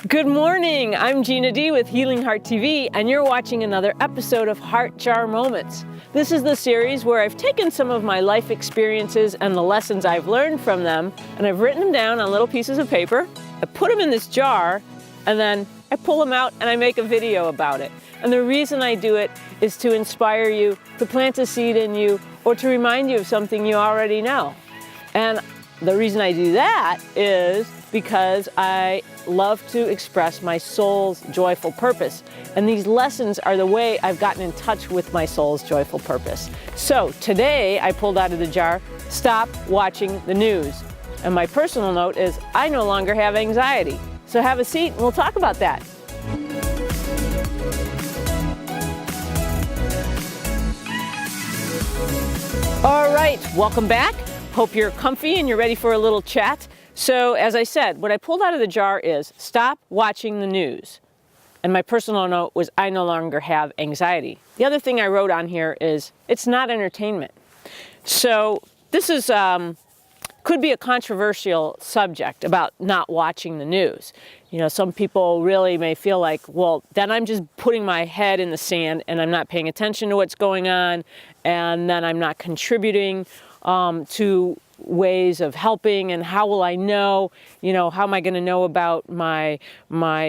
Good morning, I'm Gina D with Healing Heart TV, and you're watching another episode of Heart Jar Moments. This is the series where I've taken some of my life experiences and the lessons I've learned from them, and I've written them down on little pieces of paper. I put them in this jar, and then I pull them out and I make a video about it. And the reason I do it is to inspire you, to plant a seed in you, or to remind you of something you already know. And the reason I do that is because I love to express my soul's joyful purpose. And these lessons are the way I've gotten in touch with my soul's joyful purpose. So today I pulled out of the jar, stop watching the news. And my personal note is I no longer have anxiety. So have a seat and we'll talk about that. All right, welcome back. Hope you're comfy and you're ready for a little chat. So as I said, what I pulled out of the jar is stop watching the news. And my personal note was I no longer have anxiety. The other thing I wrote on here is it's not entertainment. So this is could be a controversial subject about not watching the news. You know, some people really may feel like, well, then I'm just putting my head in the sand and I'm not paying attention to what's going on, and then I'm not contributing to ways of helping. And how will I know, how am I going to know about my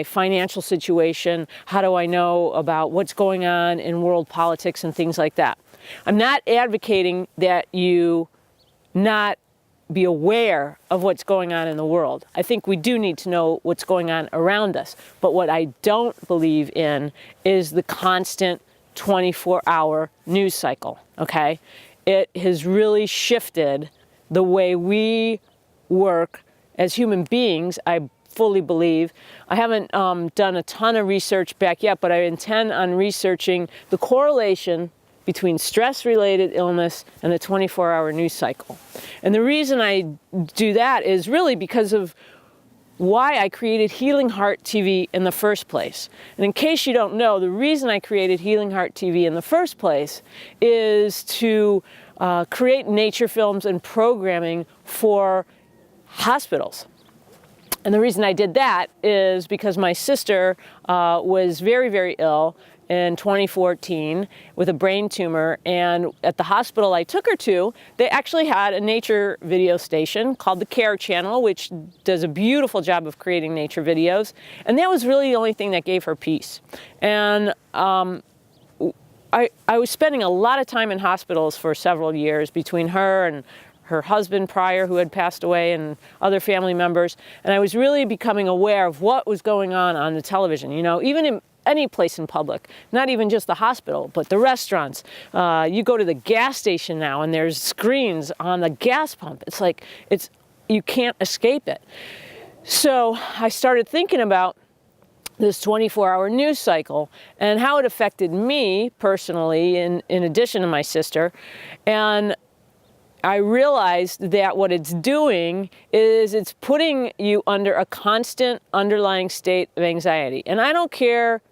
financial situation? How do I know about what's going on in world politics and things like that? I'm not advocating that you not be aware of what's going on in the world. I think we do need to know what's going on around us. But what I don't believe in is the constant 24-hour news cycle, okay? It has really shifted the way we work as human beings, I fully believe. I haven't done a ton of research back yet, but I intend on researching the correlation between stress-related illness and the 24-hour news cycle. And the reason I do that is really because of why I created Healing Heart TV in the first place. And in case you don't know, the reason I created Healing Heart TV in the first place is to create nature films and programming for hospitals. And the reason I did that is because my sister was very, very ill in 2014 with a brain tumor, and at the hospital I took her to, they actually had a nature video station called the Care Channel, which does a beautiful job of creating nature videos, and that was really the only thing that gave her peace. And I was spending a lot of time in hospitals for several years between her and her husband prior, who had passed away, and other family members, and I was really becoming aware of what was going on the television, even in any place in public, not even just the hospital, but the restaurants. You go to the gas station now and there's screens on the gas pump. It's like, you can't escape it. So I started thinking about this 24-hour news cycle and how it affected me personally in addition to my sister. And I realized that what it's doing is it's putting you under a constant underlying state of anxiety. And I don't care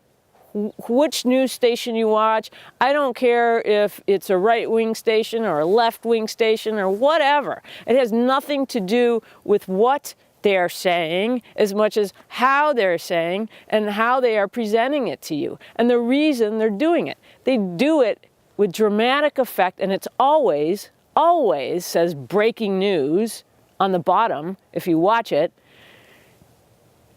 which news station you watch. I don't care if it's a right-wing station or a left-wing station or whatever. It has nothing to do with what they're saying as much as how they're saying and how they are presenting it to you and the reason they're doing it. They do it with dramatic effect, and it's always says breaking news on the bottom if you watch it.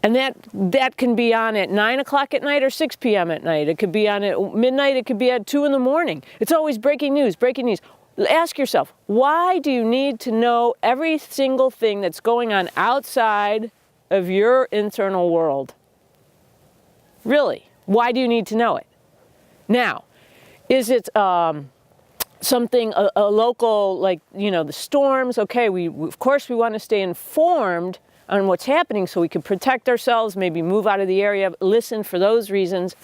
And that can be on at 9 o'clock at night or 6 p.m. at night. It could be on at midnight. It could be at 2 in the morning. It's always breaking news, breaking news. Ask yourself, why do you need to know every single thing that's going on outside of your internal world? Really, why do you need to know it? Now, is it something, a local, like, the storms? Okay, of course we want to stay informed on what's happening so we can protect ourselves, maybe move out of the area, listen for those reasons.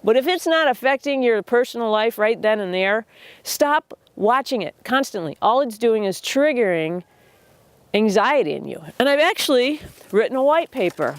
But if it's not affecting your personal life right then and there, stop watching it constantly. All it's doing is triggering anxiety in you. And I've actually written a white paper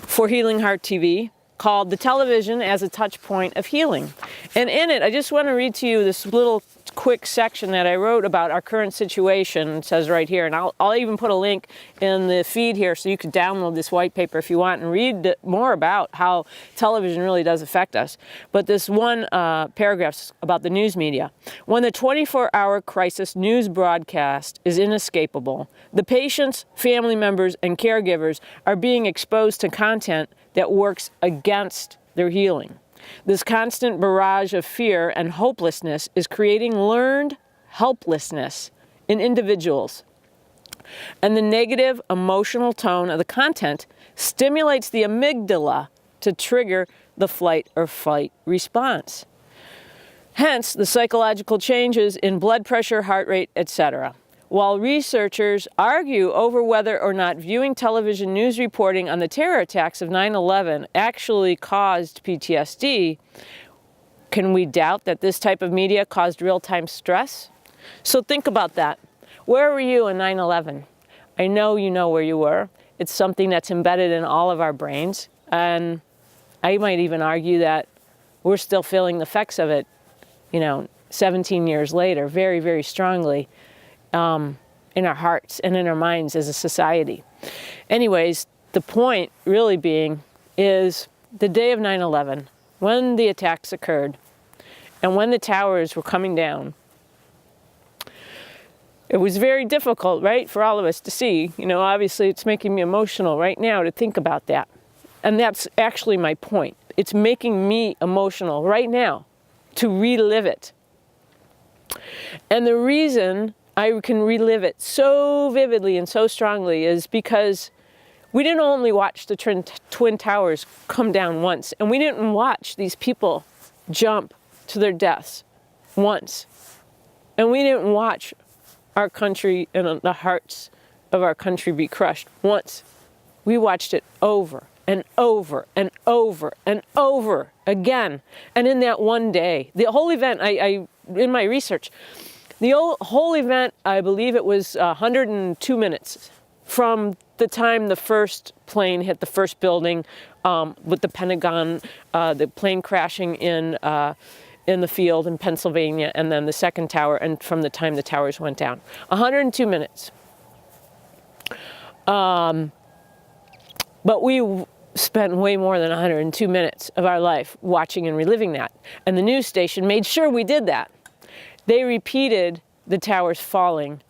for Healing Heart TV called The Television as a Touch Point of Healing. And in it, I just want to read to you this little quick section that I wrote about our current situation. It says right here, and I'll even put a link in the feed here so you can download this white paper if you want and read more about how television really does affect us. But this one paragraph about the news media. When the 24-hour crisis news broadcast is inescapable, the patients, family members, and caregivers are being exposed to content that works against their healing. This constant barrage of fear and hopelessness is creating learned helplessness in individuals. And the negative emotional tone of the content stimulates the amygdala to trigger the flight or fight response. Hence, the psychological changes in blood pressure, heart rate, etc. While researchers argue over whether or not viewing television news reporting on the terror attacks of 9/11 actually caused PTSD, can we doubt that this type of media caused real-time stress? So think about that. Where were you in 9/11? I know you know where you were. It's something that's embedded in all of our brains, and I might even argue that we're still feeling the effects of it, 17 years later, very, very strongly. In our hearts and in our minds as a society. Anyways, the point really being is the day of 9/11, when the attacks occurred and when the towers were coming down, it was very difficult, right, for all of us to see. Obviously it's making me emotional right now to think about that. And that's actually my point. It's making me emotional right now to relive it. And the reason I can relive it so vividly and so strongly is because we didn't only watch the Twin Towers come down once, and we didn't watch these people jump to their deaths once, and we didn't watch our country and the hearts of our country be crushed once. We watched it over and over and over and over again. And in that one day, the whole event, in my research, the whole event, I believe it was 102 minutes from the time the first plane hit the first building with the Pentagon, the plane crashing in the field in Pennsylvania, and then the second tower, and from the time the towers went down. 102 minutes. But we spent way more than 102 minutes of our life watching and reliving that. And the news station made sure we did that. They repeated the towers falling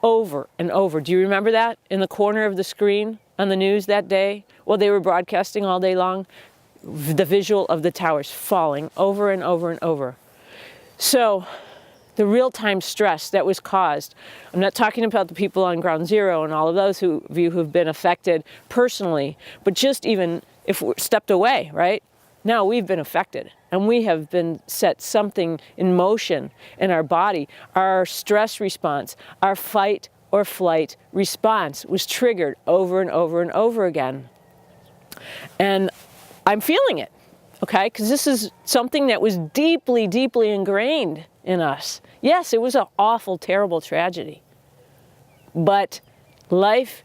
over and over. Do you remember that in the corner of the screen on the news that day? Well, they were broadcasting all day long the visual of the towers falling over and over and over. So the real-time stress that was caused, I'm not talking about the people on ground zero and all of those of you who've been affected personally, but just even if we're stepped away, right? Now we've been affected, and we have been set something in motion in our body. Our stress response, our fight or flight response was triggered over and over and over again. And I'm feeling it, okay? Because this is something that was deeply, deeply ingrained in us. Yes, it was an awful, terrible tragedy. But life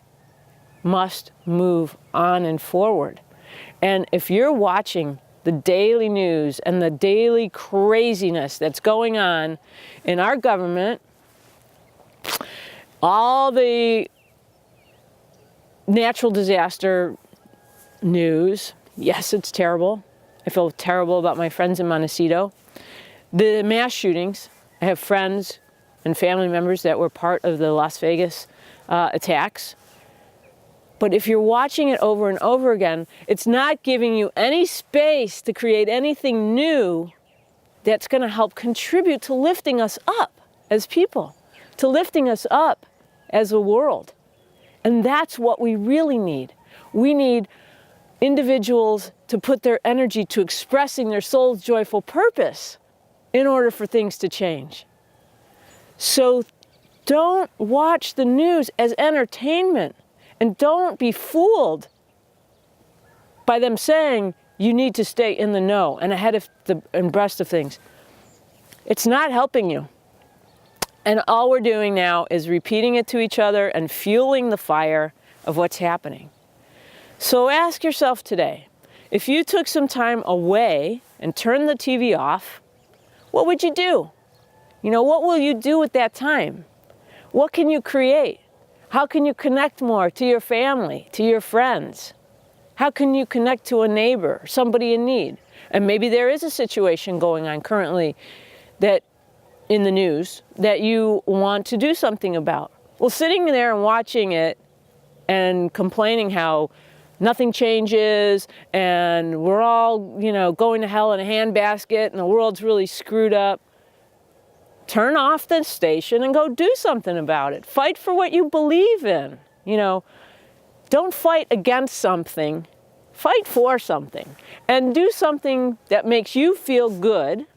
must move on and forward. And if you're watching the daily news and the daily craziness that's going on in our government, all the natural disaster news, yes, it's terrible. I feel terrible about my friends in Montecito. The mass shootings, I have friends and family members that were part of the Las Vegas attacks. But if you're watching it over and over again, it's not giving you any space to create anything new that's going to help contribute to lifting us up as people, to lifting us up as a world. And that's what we really need. We need individuals to put their energy to expressing their soul's joyful purpose in order for things to change. So don't watch the news as entertainment. And don't be fooled by them saying you need to stay in the know and ahead of the abreast of things. It's not helping you. And all we're doing now is repeating it to each other and fueling the fire of what's happening. So ask yourself today, if you took some time away and turned the TV off, what would you do? You know, what will you do with that time? What can you create? How can you connect more to your family, to your friends? How can you connect to a neighbor, somebody in need? And maybe there is a situation going on currently that in the news that you want to do something about. Well, sitting there and watching it and complaining how nothing changes and we're all, you know, going to hell in a handbasket and the world's really screwed up. Turn off the station and go do something about it. Fight for what you believe in. You know, don't fight against something. Fight for something. And do something that makes you feel good.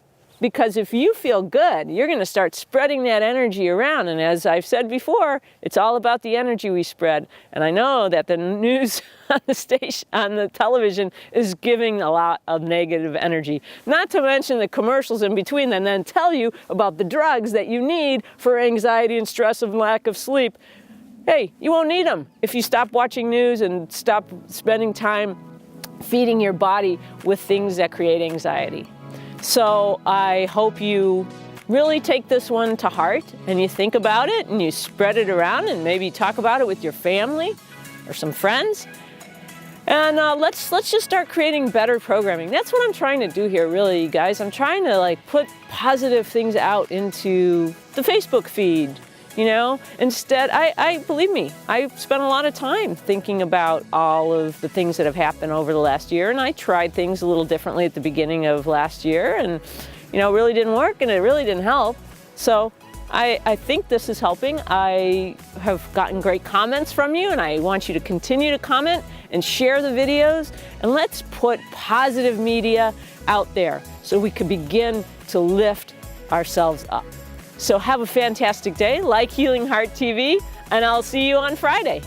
Because if you feel good, you're going to start spreading that energy around. And as I've said before, it's all about the energy we spread. And I know that the news on the station, on the television, is giving a lot of negative energy. Not to mention the commercials in between that then tell you about the drugs that you need for anxiety and stress and lack of sleep. Hey, you won't need them if you stop watching news and stop spending time feeding your body with things that create anxiety. So I hope you really take this one to heart and you think about it and you spread it around and maybe talk about it with your family or some friends. And let's just start creating better programming. That's what I'm trying to do here, really, you guys. I'm trying to like put positive things out into the Facebook feed. You know, instead, I believe me, I spent a lot of time thinking about all of the things that have happened over the last year, and I tried things a little differently at the beginning of last year, and, you know, it really didn't work, and it really didn't help. So I think this is helping. I have gotten great comments from you, and I want you to continue to comment and share the videos, and let's put positive media out there so we can begin to lift ourselves up. So have a fantastic day, like Healing Heart TV, and I'll see you on Friday.